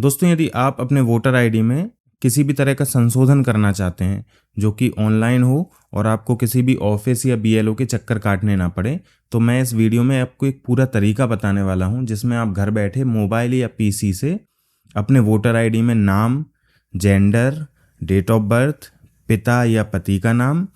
दोस्तों, यदि आप अपने वोटर आईडी में किसी भी तरह का संशोधन करना चाहते हैं जो कि ऑनलाइन हो और आपको किसी भी ऑफिस या बीएलओ के चक्कर काटने ना पड़े, तो मैं इस वीडियो में आपको एक पूरा तरीका बताने वाला हूं जिसमें आप घर बैठे मोबाइल या पीसी से अपने वोटर आईडी में नाम, जेंडर, डेट ऑफ बर्थ, पिता या पति का नाम,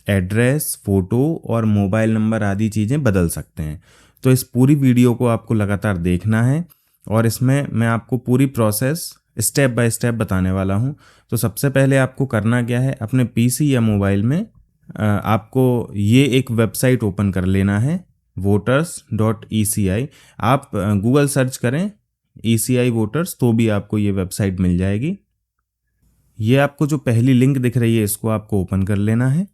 एड्रेस, फ़ोटो और मोबाइल नंबर आदि चीज़ें बदल सकते हैं। तो इस पूरी वीडियो को आपको लगातार देखना है और इसमें मैं आपको पूरी प्रोसेस स्टेप बाय स्टेप बताने वाला हूं। तो सबसे पहले आपको करना क्या है, अपने पीसी या मोबाइल में आपको ये एक वेबसाइट ओपन कर लेना है, voters.eci। आप गूगल सर्च करें ECI वोटर्स तो भी आपको ये वेबसाइट मिल जाएगी। ये आपको जो पहली लिंक दिख रही है इसको आपको ओपन कर लेना है।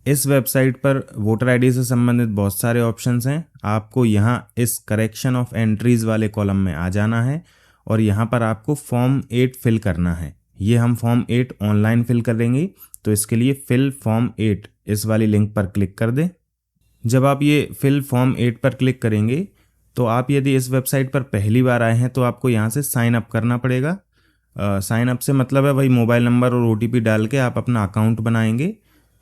इस वेबसाइट पर वोटर आईडी से संबंधित बहुत सारे ऑप्शंस हैं। आपको यहाँ इस करेक्शन ऑफ एंट्रीज़ वाले कॉलम में आ जाना है और यहाँ पर आपको फॉर्म 8 फिल करना है। ये हम फॉर्म 8 ऑनलाइन फिल करेंगे, तो इसके लिए फिल फॉर्म 8 इस वाली लिंक पर क्लिक कर दें। जब आप ये फिल फॉर्म 8 पर क्लिक करेंगे तो आप यदि इस वेबसाइट पर पहली बार आए हैं तो आपको यहाँ से साइन अप करना पड़ेगा। साइन अप से मतलब है वही मोबाइल नंबर और OTP डाल के आप अपना अकाउंट बनाएंगे।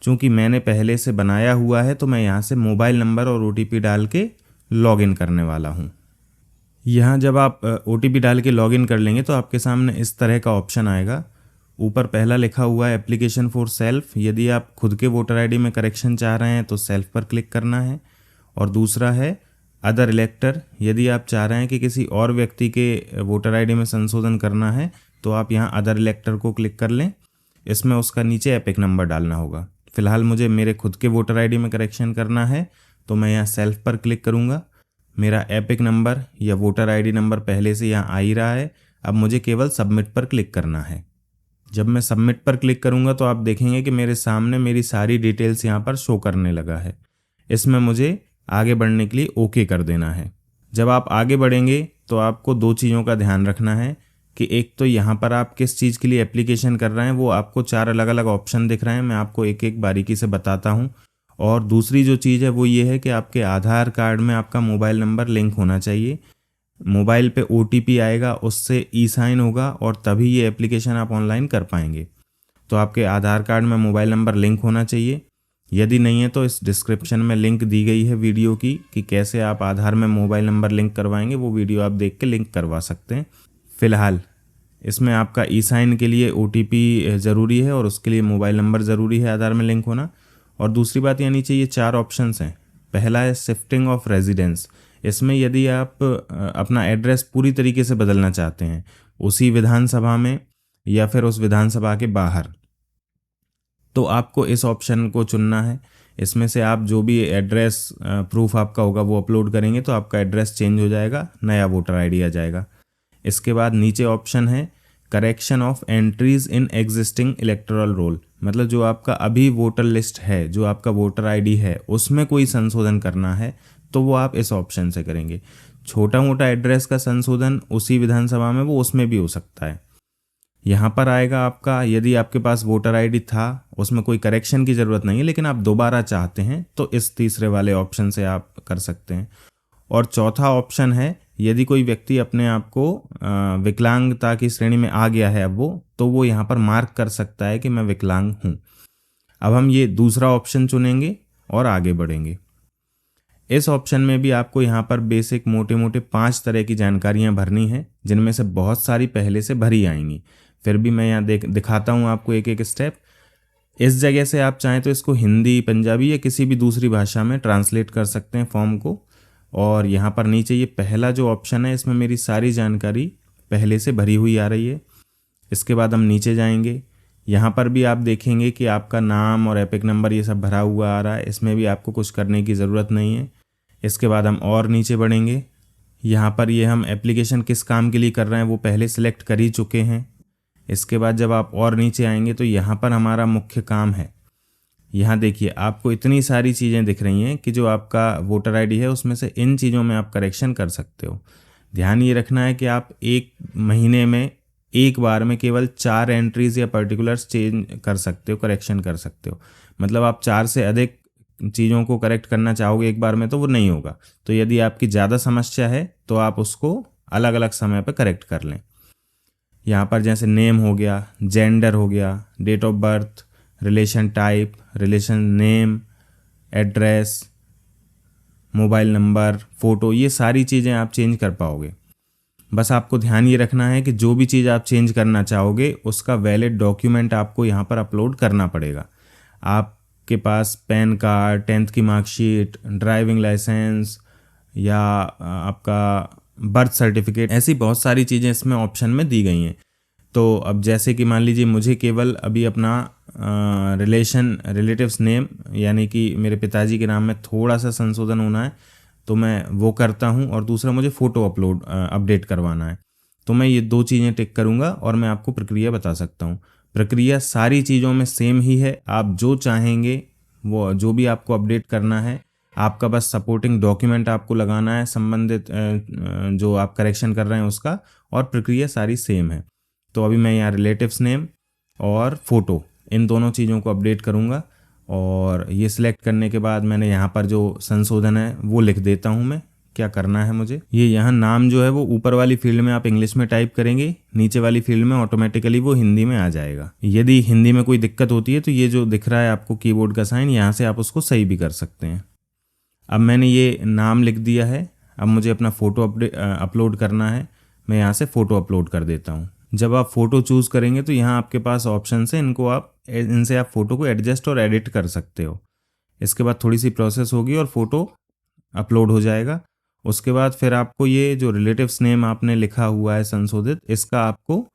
चूँकि मैंने पहले से बनाया हुआ है तो मैं यहाँ से मोबाइल नंबर और OTP डाल के लॉगिन करने वाला हूँ। यहाँ जब आप OTP डाल के लॉगिन कर लेंगे तो आपके सामने इस तरह का ऑप्शन आएगा। ऊपर पहला लिखा हुआ है एप्लीकेशन फॉर सेल्फ। यदि आप खुद के वोटर आईडी में करेक्शन चाह रहे हैं तो सेल्फ पर क्लिक करना है। और दूसरा है अदर इलेक्टर। यदि आप चाह रहे हैं कि किसी और व्यक्ति के वोटर आईडी में संशोधन करना है तो आप यहाँ अदर इलेक्टर को क्लिक कर लें। इसमें उसका नीचे एपिक नंबर डालना होगा। फ़िलहाल मुझे मेरे खुद के वोटर आईडी में करेक्शन करना है तो मैं यहाँ सेल्फ पर क्लिक करूँगा। मेरा एपिक नंबर या वोटर आईडी नंबर पहले से यहाँ आ ही रहा है। अब मुझे केवल सबमिट पर क्लिक करना है। जब मैं सबमिट पर क्लिक करूँगा तो आप देखेंगे कि मेरे सामने मेरी सारी डिटेल्स यहाँ पर शो करने लगा है। इसमें मुझे आगे बढ़ने के लिए ओके कर देना है। जब आप आगे बढ़ेंगे तो आपको दो चीज़ों का ध्यान रखना है कि एक तो यहाँ पर आप किस चीज़ के लिए एप्लीकेशन कर रहे हैं, वो आपको 4 अलग अलग ऑप्शन दिख रहे हैं। मैं आपको एक एक बारीकी से बताता हूँ। और दूसरी जो चीज़ है वो ये है कि आपके आधार कार्ड में आपका मोबाइल नंबर लिंक होना चाहिए। मोबाइल पे OTP आएगा, उससे ई-साइन होगा और तभी ये एप्लीकेशन आप ऑनलाइन कर पाएंगे। तो आपके आधार कार्ड में मोबाइल नंबर लिंक होना चाहिए। यदि नहीं है तो इस डिस्क्रिप्शन में लिंक दी गई है वीडियो की कि कैसे आप आधार में मोबाइल नंबर लिंक करवाएंगे। वो वीडियो आप देख के लिंक करवा सकते हैं। फ़िलहाल इसमें आपका ई-साइन के लिए OTP ज़रूरी है और उसके लिए मोबाइल नंबर ज़रूरी है आधार में लिंक होना। और दूसरी बात यहाँ नीचे ये 4 ऑप्शंस हैं। पहला है शिफ्टिंग ऑफ रेजिडेंस। इसमें यदि आप अपना एड्रेस पूरी तरीके से बदलना चाहते हैं उसी विधानसभा में या फिर उस विधानसभा के बाहर, तो आपको इस ऑप्शन को चुनना है। इसमें से आप जो भी एड्रेस प्रूफ आपका होगा वो अपलोड करेंगे तो आपका एड्रेस चेंज हो जाएगा, नया वोटर आईडी आ जाएगा। इसके बाद नीचे ऑप्शन है correction of entries in existing electoral roll. मतलब जो आपका अभी वोटर लिस्ट है, जो आपका वोटर आईडी है, उसमें कोई संशोधन करना है तो वो आप इस ऑप्शन से करेंगे। छोटा मोटा एड्रेस का संशोधन उसी विधानसभा में वो उसमें भी हो सकता है। यहाँ पर आएगा आपका, यदि आपके पास वोटर आईडी था उसमें कोई करेक्शन की ज़रूरत नहीं है लेकिन आप दोबारा चाहते हैं तो इस तीसरे वाले ऑप्शन से आप कर सकते हैं। और चौथा ऑप्शन है यदि कोई व्यक्ति अपने आप को विकलांगता की श्रेणी में आ गया है अब तो वो यहाँ पर मार्क कर सकता है कि मैं विकलांग हूँ। अब हम ये दूसरा ऑप्शन चुनेंगे और आगे बढ़ेंगे। इस ऑप्शन में भी आपको यहाँ पर बेसिक मोटे मोटे 5 तरह की जानकारियाँ भरनी हैं जिनमें से बहुत सारी पहले से भरी आएंगी। फिर भी मैं यहाँ दिखाता हूँ आपको एक एक स्टेप। इस जगह से आप चाहें तो इसको हिंदी, पंजाबी या किसी भी दूसरी भाषा में ट्रांसलेट कर सकते हैं फॉर्म को। और यहाँ पर नीचे ये पहला जो ऑप्शन है इसमें मेरी सारी जानकारी पहले से भरी हुई आ रही है। इसके बाद हम नीचे जाएंगे। यहाँ पर भी आप देखेंगे कि आपका नाम और एपिक नंबर ये सब भरा हुआ आ रहा है। इसमें भी आपको कुछ करने की ज़रूरत नहीं है। इसके बाद हम और नीचे बढ़ेंगे। यहाँ पर ये हम एप्लीकेशन किस काम के लिए कर रहे हैं वो पहले सिलेक्ट कर ही चुके हैं। इसके बाद जब आप और नीचे आएंगे तो यहाँ पर हमारा मुख्य काम है। यहाँ देखिए आपको इतनी सारी चीज़ें दिख रही हैं कि जो आपका वोटर आईडी है उसमें से इन चीज़ों में आप करेक्शन कर सकते हो। ध्यान ये रखना है कि आप एक महीने में एक बार में केवल 4 एंट्रीज या पर्टिकुलर्स चेंज कर सकते हो, करेक्शन कर सकते हो। मतलब आप 4 से अधिक चीज़ों को करेक्ट करना चाहोगे एक बार में तो वो नहीं होगा। तो यदि आपकी ज़्यादा समस्या है तो आप उसको अलग अलग समय पर करेक्ट कर लें। यहाँ पर जैसे नेम हो गया, जेंडर हो गया, date of birth, relation type, relation name, address, mobile number, photo, ये सारी चीज़ें आप चेंज कर पाओगे। बस आपको ध्यान ये रखना है कि जो भी चीज़ आप चेंज करना चाहोगे उसका वैलिड डॉक्यूमेंट आपको यहाँ पर अपलोड करना पड़ेगा। आपके पास पैन कार्ड, 10th की मार्कशीट, ड्राइविंग लाइसेंस या आपका बर्थ सर्टिफिकेट, ऐसी बहुत सारी चीज़ें इसमें ऑप्शन में दी गई हैं। तो अब जैसे कि मान लीजिए मुझे केवल अभी अपना रिलेटिव्स नेम यानी कि मेरे पिताजी के नाम में थोड़ा सा संशोधन होना है, तो मैं वो करता हूँ, और दूसरा मुझे फ़ोटो अपडेट करवाना है। तो मैं ये 2 चीज़ें टिक करूँगा और मैं आपको प्रक्रिया बता सकता हूँ। प्रक्रिया सारी चीज़ों में सेम ही है, आप जो चाहेंगे वो जो भी आपको अपडेट करना है, आपका बस सपोर्टिंग डॉक्यूमेंट आपको लगाना है संबंधित जो आप करेक्शन कर रहे हैं उसका, और प्रक्रिया सारी सेम है। तो अभी मैं यहाँ रिलेटिव्स नेम और फ़ोटो इन दोनों चीज़ों को अपडेट करूँगा, और ये सिलेक्ट करने के बाद मैंने यहाँ पर जो संशोधन है वो लिख देता हूँ। मैं क्या करना है मुझे, ये यहाँ नाम जो है वो ऊपर वाली फील्ड में आप इंग्लिश में टाइप करेंगे, नीचे वाली फील्ड में ऑटोमेटिकली वो हिंदी में आ जाएगा। यदि हिंदी में कोई दिक्कत होती है तो ये जो दिख रहा है आपको कीबोर्ड का साइन, यहाँ से आप उसको सही भी कर सकते हैं। अब मैंने ये नाम लिख दिया है, अब मुझे अपना फ़ोटो अपलोड करना है। मैं यहाँ से फ़ोटो अपलोड कर देता हूँ। जब आप फ़ोटो चूज़ करेंगे तो यहाँ आपके पास ऑप्शन है, इनसे आप फ़ोटो को एडजस्ट और एडिट कर सकते हो। इसके बाद थोड़ी सी प्रोसेस होगी और फ़ोटो अपलोड हो जाएगा। उसके बाद फिर आपको ये जो रिलेटिव्स नेम आपने लिखा हुआ है संशोधित, इसका आपको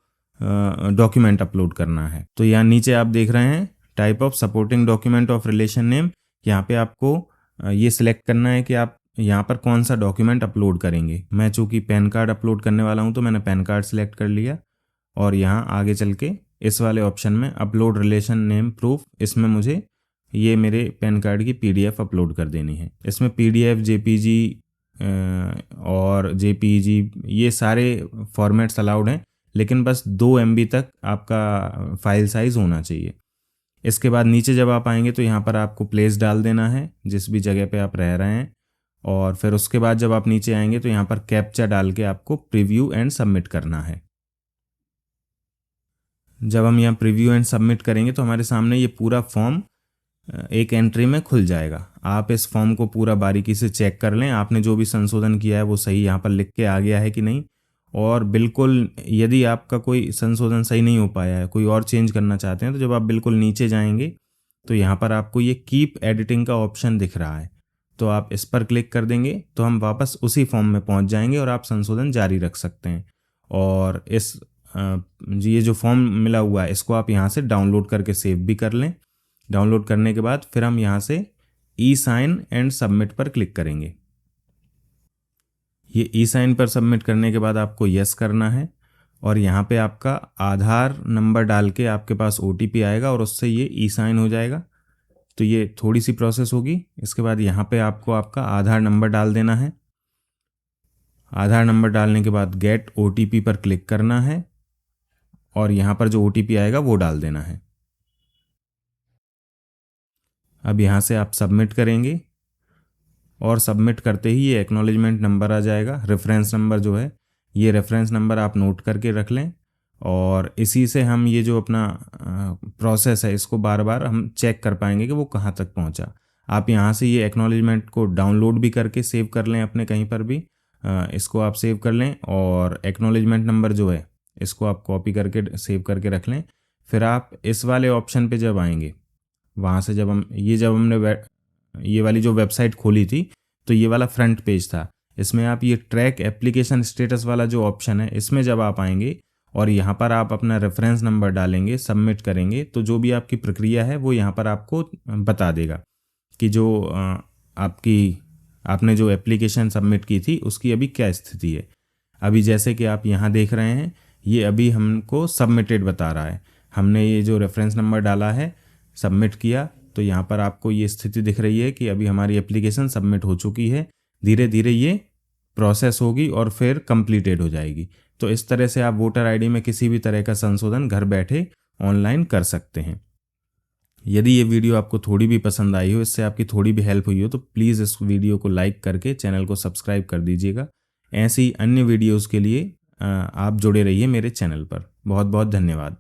डॉक्यूमेंट अपलोड करना है। तो यहाँ नीचे आप देख रहे हैं type of supporting document of relation name, यहाँ पे आपको ये सिलेक्ट करना है कि आप यहाँ पर कौन सा डॉक्यूमेंट अपलोड करेंगे। मैं चूँकि पैन कार्ड अपलोड करने वाला हूँ तो मैंने पैन कार्ड सिलेक्ट कर लिया, और यहाँ आगे चल के इस वाले ऑप्शन में अपलोड रिलेशन नेम प्रूफ, इसमें मुझे ये मेरे पैन कार्ड की PDF अपलोड कर देनी है। इसमें PDF, JPG और JPG ये सारे फॉर्मेट्स अलाउड हैं, लेकिन बस 2 MB तक आपका फाइल साइज़ होना चाहिए। इसके बाद नीचे जब आप आएंगे तो यहाँ पर आपको प्लेस डाल देना है जिस भी जगह पे आप रह रहे हैं, और फिर उसके बाद जब आप नीचे आएंगे तो यहाँ पर कैप्चा डाल के आपको प्रीव्यू एंड सबमिट करना है। जब हम यहाँ प्रीव्यू एंड सबमिट करेंगे तो हमारे सामने ये पूरा फॉर्म एक एंट्री में खुल जाएगा। आप इस फॉर्म को पूरा बारीकी से चेक कर लें, आपने जो भी संशोधन किया है वो सही यहाँ पर लिख के आ गया है कि नहीं। और बिल्कुल यदि आपका कोई संशोधन सही नहीं हो पाया है, कोई और चेंज करना चाहते हैं, तो जब आप बिल्कुल नीचे जाएंगे तो यहाँ पर आपको ये कीप एडिटिंग का ऑप्शन दिख रहा है, तो आप इस पर क्लिक कर देंगे तो हम वापस उसी फॉर्म में पहुँच जाएंगे और आप संशोधन जारी रख सकते हैं। और ये जो फॉर्म मिला हुआ है इसको आप यहाँ से डाउनलोड करके सेव भी कर लें। डाउनलोड करने के बाद फिर हम यहाँ से ई-साइन एंड सबमिट पर क्लिक करेंगे। ये ई-साइन पर सबमिट करने के बाद आपको यस करना है, और यहाँ पे आपका आधार नंबर डाल के आपके पास OTP आएगा और उससे ये ई-साइन हो जाएगा। तो ये थोड़ी सी प्रोसेस होगी। इसके बाद यहाँ पे आपको आपका आधार नंबर डाल देना है। आधार नंबर डालने के बाद गेट OTP पर क्लिक करना है, और यहाँ पर जो OTP आएगा वो डाल देना है। अब यहाँ से आप सबमिट करेंगे, और सबमिट करते ही ये एक्नॉलेजमेंट नंबर आ जाएगा। रेफरेंस नंबर जो है, ये रेफरेंस नंबर आप नोट करके रख लें, और इसी से हम ये जो अपना प्रोसेस है इसको बार बार हम चेक कर पाएंगे कि वो कहाँ तक पहुँचा। आप यहाँ से ये एक्नॉलेजमेंट को डाउनलोड भी करके सेव कर लें अपने कहीं पर भी, इसको आप सेव कर लें, और एक्नॉलेजमेंट नंबर जो है इसको आप कॉपी करके सेव करके रख लें। फिर आप इस वाले ऑप्शन पे जब आएंगे, वहाँ से जब हमने ये वाली जो वेबसाइट खोली थी तो ये वाला फ्रंट पेज था, इसमें आप ये ट्रैक एप्लीकेशन स्टेटस वाला जो ऑप्शन है इसमें जब आप आएंगे और यहाँ पर आप अपना रेफरेंस नंबर डालेंगे, सबमिट करेंगे, तो जो भी आपकी प्रक्रिया है वो यहाँ पर आपको बता देगा कि जो आपने जो एप्लीकेशन सबमिट की थी उसकी अभी क्या स्थिति है। अभी जैसे कि आप यहाँ देख रहे हैं ये अभी हमको सबमिटेड बता रहा है। हमने ये जो रेफरेंस नंबर डाला है, सबमिट किया, तो यहाँ पर आपको ये स्थिति दिख रही है कि अभी हमारी एप्लीकेशन सबमिट हो चुकी है। धीरे धीरे ये प्रोसेस होगी और फिर कंप्लीटेड हो जाएगी। तो इस तरह से आप वोटर आईडी में किसी भी तरह का संशोधन घर बैठे ऑनलाइन कर सकते हैं। यदि ये वीडियो आपको थोड़ी भी पसंद आई हो, इससे आपकी थोड़ी भी हेल्प हुई हो, तो प्लीज़ इस वीडियो को लाइक करके चैनल को सब्सक्राइब कर दीजिएगा। ऐसी अन्य वीडियोज़ के लिए आप जुड़े रहिए मेरे चैनल पर। बहुत बहुत धन्यवाद।